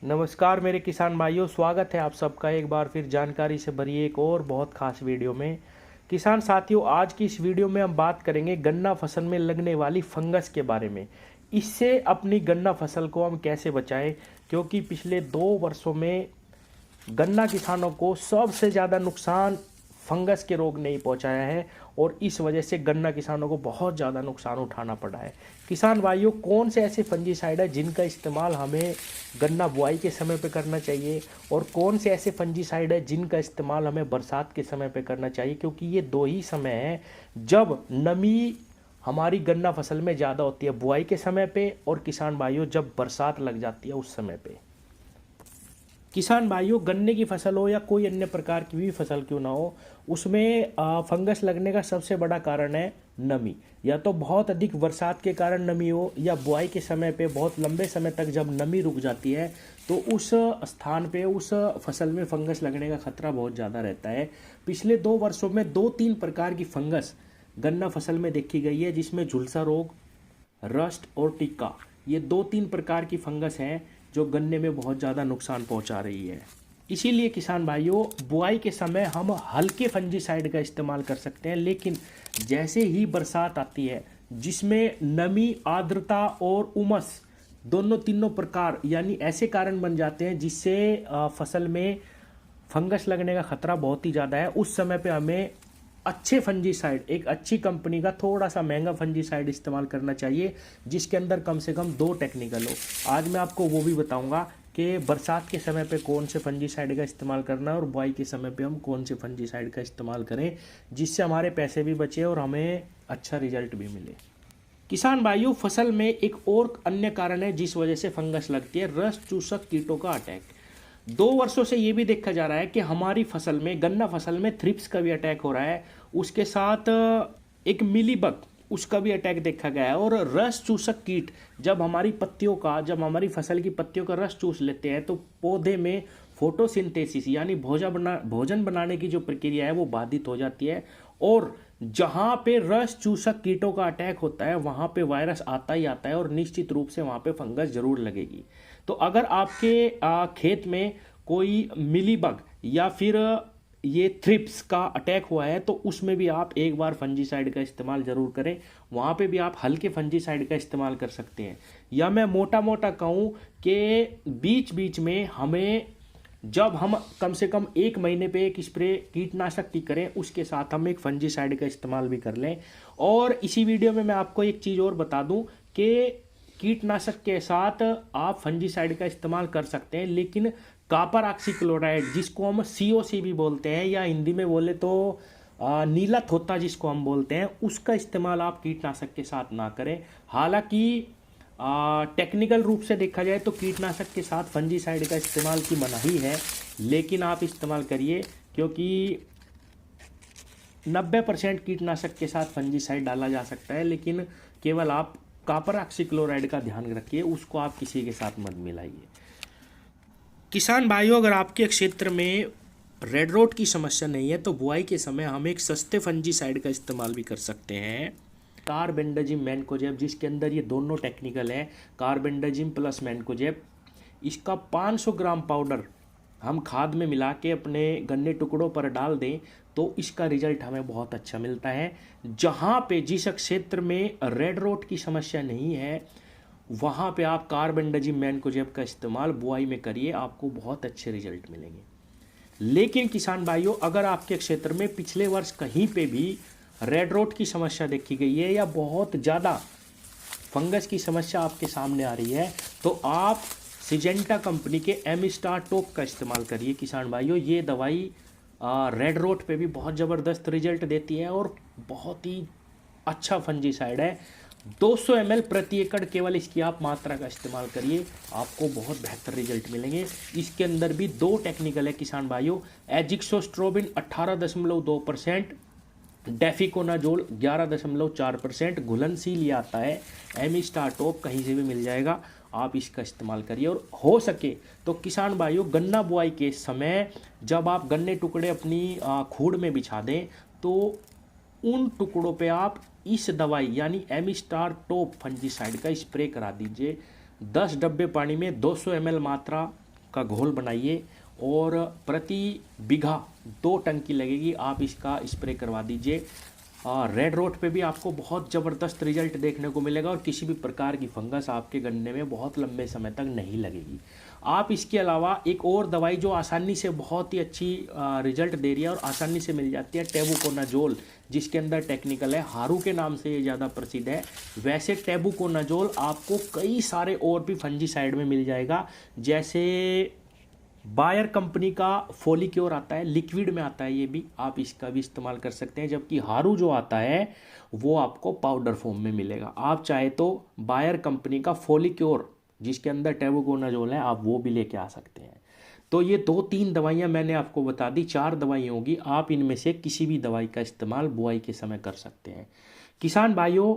नमस्कार मेरे किसान भाइयों, स्वागत है आप सबका एक बार फिर जानकारी से भरी एक और बहुत खास वीडियो में। किसान साथियों, आज की इस वीडियो में हम बात करेंगे गन्ना फसल में लगने वाली फंगस के बारे में। इससे अपनी गन्ना फसल को हम कैसे बचाएं, क्योंकि पिछले 2 वर्षों में गन्ना किसानों को सबसे ज़्यादा नुकसान फंगस के रोग ने ही पहुंचाया है और इस वजह से गन्ना किसानों को बहुत ज़्यादा नुकसान उठाना पड़ा है। किसान भाइयों, कौन से ऐसे फंजीसाइड है जिनका इस्तेमाल हमें गन्ना बुआई के समय पे करना चाहिए और कौन से ऐसे फंजीसाइड है जिनका इस्तेमाल हमें बरसात के समय पे करना चाहिए, क्योंकि ये दो ही समय हैं जब नमी हमारी गन्ना फसल में ज़्यादा होती है, बुआई के समय पे और किसान भाइयों जब बरसात लग जाती है उस समय पे। किसान भाइयों, गन्ने की फसल हो या कोई अन्य प्रकार की भी फसल क्यों ना हो, उसमें फंगस लगने का सबसे बड़ा कारण है नमी। या तो बहुत अधिक बरसात के कारण नमी हो या बुआई के समय पे बहुत लंबे समय तक जब नमी रुक जाती है तो उस स्थान पे उस फसल में फंगस लगने का खतरा बहुत ज़्यादा रहता है। पिछले 2 वर्षों में 2-3 प्रकार की फंगस गन्ना फसल में देखी गई है, जिसमें झुलसा रोग, रस्ट और टिक्का, ये 2-3 प्रकार की फंगस हैं जो गन्ने में बहुत ज़्यादा नुकसान पहुंचा रही है। इसीलिए किसान भाइयों, बुआई के समय हम हल्के फंजीसाइड का इस्तेमाल कर सकते हैं, लेकिन जैसे ही बरसात आती है जिसमें नमी, आर्द्रता और उमस दोनों तीनों प्रकार यानी ऐसे कारण बन जाते हैं जिससे फसल में फंगस लगने का खतरा बहुत ही ज़्यादा है, उस समय पे हमें अच्छे फंजीसाइड, एक अच्छी कंपनी का थोड़ा सा महंगा फंजीसाइड इस्तेमाल करना चाहिए, जिसके अंदर कम से कम 2 टेक्निकल हो। आज मैं आपको वो भी बताऊंगा कि बरसात के समय पे कौन से फंजीसाइड का इस्तेमाल करना है और बुआई के समय पे हम कौन से फंजीसाइड का इस्तेमाल करें, जिससे हमारे पैसे भी बचे और हमें अच्छा रिजल्ट भी मिले। किसान भाइयों, फसल में एक और अन्य कारण है जिस वजह से फंगस लगती है, रस चूसक कीटों का अटैक। 2 वर्षों से ये भी देखा जा रहा है कि हमारी फसल में, गन्ना फसल में थ्रिप्स का भी अटैक हो रहा है, उसके साथ एक मिलीबग, उसका भी अटैक देखा गया है। और रस चूसक कीट जब हमारी फसल की पत्तियों का रस चूस लेते हैं तो पौधे में फोटोसिंथेसिस यानी भोजन बनाने की जो प्रक्रिया है वो बाधित हो जाती है, और जहाँ पे रस चूसक कीटों का अटैक होता है वहाँ पे वायरस आता ही आता है और निश्चित रूप से वहाँ पे फंगस जरूर लगेगी। तो अगर आपके खेत में कोई मिलीबग या फिर ये थ्रिप्स का अटैक हुआ है तो उसमें भी आप एक बार फंजीसाइड का इस्तेमाल जरूर करें। वहाँ पे भी आप हल्के फंजीसाइड का इस्तेमाल कर सकते हैं। या मैं मोटा मोटा कहूँ कि बीच बीच में हमें, जब हम कम से कम 1 महीने पे एक स्प्रे कीटनाशक की करें, उसके साथ हम एक फंजीसाइड का इस्तेमाल भी कर लें। और इसी वीडियो में मैं आपको एक चीज़ और बता दूं कि कीटनाशक के साथ आप फंजीसाइड का इस्तेमाल कर सकते हैं, लेकिन कॉपर ऑक्सीक्लोराइड, जिसको हम COC भी बोलते हैं या हिंदी में बोले तो नीला थोथा जिसको हम बोलते हैं, उसका इस्तेमाल आप कीटनाशक के साथ ना करें। हालांकि टेक्निकल रूप से देखा जाए तो कीटनाशक के साथ फंजीसाइड का इस्तेमाल की मनाही है, लेकिन आप इस्तेमाल करिए, क्योंकि 90% कीटनाशक के साथ फंजीसाइड डाला जा सकता है, लेकिन केवल आप कॉपर ऑक्सीक्लोराइड का ध्यान रखिए, उसको आप किसी के साथ मत मिलाइए। किसान भाइयों, अगर आपके क्षेत्र में रेड रोट की समस्या नहीं है तो बुआई के समय हम एक सस्ते फंजीसाइड का इस्तेमाल भी कर सकते हैं, कार्बेंडाजिम मैनकोजेब, जिसके अंदर ये दोनों टेक्निकल है, कार्बेंडाजिम प्लस मैनकोजेब। इसका 500 ग्राम पाउडर हम खाद में मिला के अपने गन्ने टुकड़ों पर डाल दें तो इसका रिजल्ट हमें बहुत अच्छा मिलता है। जहाँ पे, जिस क्षेत्र में रेड रोट की समस्या नहीं है, वहाँ पे आप कार्बेंडाजिम मैनकोजेब का इस्तेमाल बुआई में करिए, आपको बहुत अच्छे रिजल्ट मिलेंगे। लेकिन किसान भाइयों, अगर आपके क्षेत्र में पिछले वर्ष कहीं पे भी रेड रोट की समस्या देखी गई है या बहुत ज़्यादा फंगस की समस्या आपके सामने आ रही है तो आप सिजेंटा कंपनी के एमिस्टार टॉप का इस्तेमाल करिए। किसान भाइयों, ये दवाई रेड रोट पे भी बहुत ज़बरदस्त रिजल्ट देती है और बहुत ही अच्छा फंजीसाइड है। 200 ml प्रति एकड़ केवल इसकी आप मात्रा का इस्तेमाल करिए, आपको बहुत बेहतर रिजल्ट मिलेंगे। इसके अंदर भी 2 टेक्निकल है किसान भाइयों, एजिक्सोस्ट्रोबिन 18.2%, डेफिकोनाजोल 11.4%, घुलनशील ये आता है। एमिस्टार टॉप कहीं से भी मिल जाएगा, आप इसका इस्तेमाल करिए। और हो सके तो किसान भाइयों, गन्ना बुआई के समय जब आप गन्ने टुकड़े अपनी खूड़ में बिछा दें तो उन टुकड़ों पे आप इस दवाई यानी एमिस्टार टॉप फंजीसाइड का स्प्रे करा दीजिए। 10 डब्बे पानी में 200 ml मात्रा का घोल बनाइए और प्रति बीघा 2 टंकी लगेगी, आप इसका स्प्रे करवा दीजिए। रेड रोड पे भी आपको बहुत ज़बरदस्त रिजल्ट देखने को मिलेगा और किसी भी प्रकार की फंगस आपके गन्ने में बहुत लंबे समय तक नहीं लगेगी। आप इसके अलावा एक और दवाई जो आसानी से बहुत ही अच्छी रिजल्ट दे रही है और आसानी से मिल जाती है, टेबुकोनाजोल, जिसके अंदर टेक्निकल है हारू के नाम से ये ज़्यादा प्रसिद्ध है। वैसे टेबुकोनाजोल आपको कई सारे और भी फंजीसाइड में मिल जाएगा, जैसे बायर कंपनी का फोलिक्योर आता है, लिक्विड में आता है, ये भी आप इसका भी इस्तेमाल कर सकते हैं। जबकि हारू जो आता है वो आपको पाउडर फॉर्म में मिलेगा। आप चाहे तो बायर कंपनी का फोलिक्योर जिसके अंदर टेबुकोनाजोल है आप वो भी लेके आ सकते हैं। तो ये 2-3 दवाइयाँ मैंने आपको बता दी, 4 दवाई होंगी, आप इनमें से किसी भी दवाई का इस्तेमाल बुआई के समय कर सकते हैं। किसान भाइयों,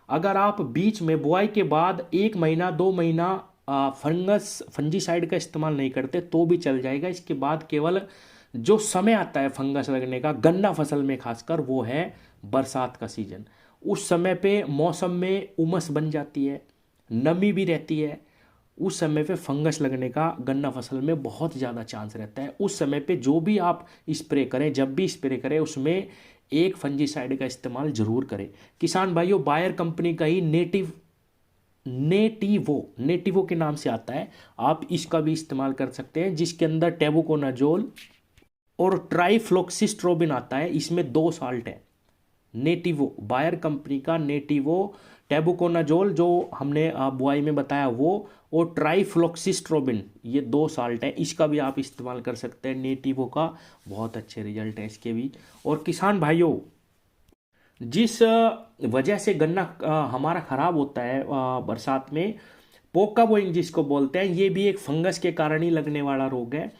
अगर आप बीच में बुआई के बाद 1 महीना 2 महीना फंजीसाइड का इस्तेमाल नहीं करते तो भी चल जाएगा। इसके बाद केवल जो समय आता है फंगस लगने का गन्ना फसल में खासकर, वो है बरसात का सीजन। उस समय पे मौसम में उमस बन जाती है, नमी भी रहती है, उस समय पे फंगस लगने का गन्ना फसल में बहुत ज़्यादा चांस रहता है। उस समय पे जो भी आप स्प्रे करें, जब भी स्प्रे करें, उसमें एक फंजीसाइड का इस्तेमाल जरूर करें। किसान भाइयों, बायर कंपनी का ही नेटिवो के नाम से आता है, आप इसका भी इस्तेमाल कर सकते हैं, जिसके अंदर टेबुकोनाजोल और ट्राइफ्लोक्सिस्ट्रोबिन आता है। इसमें 2 साल्ट है। नेटिवो, बायर कंपनी का नेटिवो, टेबुकोनाजोल जो हमने बुआई में बताया वो, और ट्राइफ्लोक्सिस्ट्रोबिन, ये 2 साल्ट है, इसका भी आप इस्तेमाल कर सकते हैं। नेटिवो का बहुत अच्छे रिजल्ट है इसके भी। और किसान भाइयों, जिस वजह से गन्ना हमारा ख़राब होता है बरसात में, पोका बोइंग जिसको बोलते हैं, ये भी एक फंगस के कारण ही लगने वाला रोग है।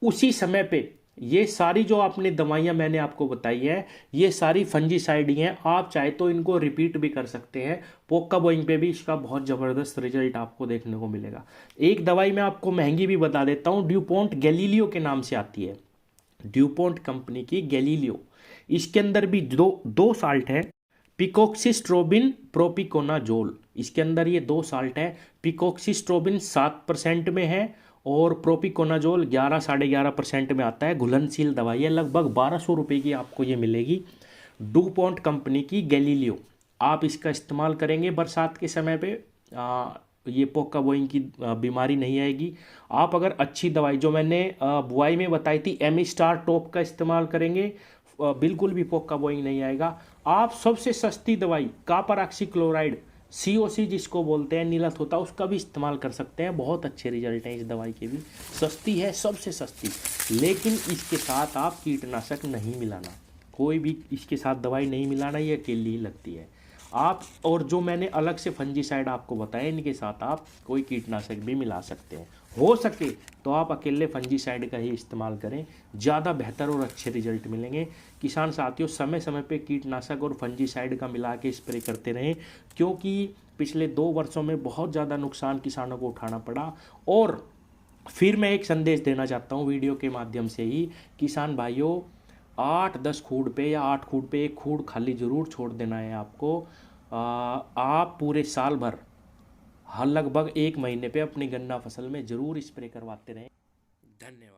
उसी समय पे ये सारी जो आपने दवाइयाँ मैंने आपको बताई है, ये सारी फंजीसाइड ही हैं। आप चाहे तो इनको रिपीट भी कर सकते हैं। पोका बोइंग पे भी इसका बहुत ज़बरदस्त रिजल्ट आपको देखने को मिलेगा। एक दवाई मैं आपको महंगी भी बता देता हूँ, ड्यूपोंट गैलीलियो के नाम से आती है, ड्यूपोंट कंपनी की गैलीलियो। इसके अंदर भी दो साल्ट है, पिकोक्सिस्ट्रोबिन, प्रोपिकोनाजोल। इसके अंदर ये 2 साल्ट है। पिकोक्सिस्ट्रोबिन 7% में है और प्रोपिकोनाजोल 11-11.5% में आता है। घुलनशील दवाई है, लगभग 1200 रुपये की आपको ये मिलेगी। डूपोंट कंपनी की गैलीलियो, आप इसका इस्तेमाल करेंगे बरसात के समय पे, ये पोका बोइंग की बीमारी नहीं आएगी। आप अगर अच्छी दवाई जो मैंने बुआई में बताई थी, एमिस्टार टॉप का इस्तेमाल करेंगे, बिल्कुल भी पोका बोइंग नहीं आएगा। आप सबसे सस्ती दवाई कॉपर ऑक्सीक्लोराइड, COC जिसको बोलते हैं, नीलत होता है, उसका भी इस्तेमाल कर सकते हैं। बहुत अच्छे रिजल्ट हैं इस दवाई के भी, सस्ती है, सबसे सस्ती। लेकिन इसके साथ आप कीटनाशक नहीं मिलाना, कोई भी इसके साथ दवाई नहीं मिलाना, ये अकेली ही लगती है आप। और जो मैंने अलग से फंजीसाइड आपको बताया, इनके साथ आप कोई कीटनाशक भी मिला सकते हैं। हो सके तो आप अकेले फंजीसाइड का ही इस्तेमाल करें, ज़्यादा बेहतर और अच्छे रिजल्ट मिलेंगे। किसान साथियों, समय समय पे कीटनाशक और फंजीसाइड का मिला के स्प्रे करते रहें, क्योंकि पिछले 2 वर्षों में बहुत ज़्यादा नुकसान किसानों को उठाना पड़ा। और फिर मैं एक संदेश देना चाहता हूँ वीडियो के माध्यम से ही, किसान भाइयों, 8-10 खूड़ पे या 8 खूड़ पे एक खूड़ खाली ज़रूर छोड़ देना है आपको। आप पूरे साल भर, हर लगभग 1 महीने पे अपनी गन्ना फसल में ज़रूर स्प्रे करवाते रहें। धन्यवाद।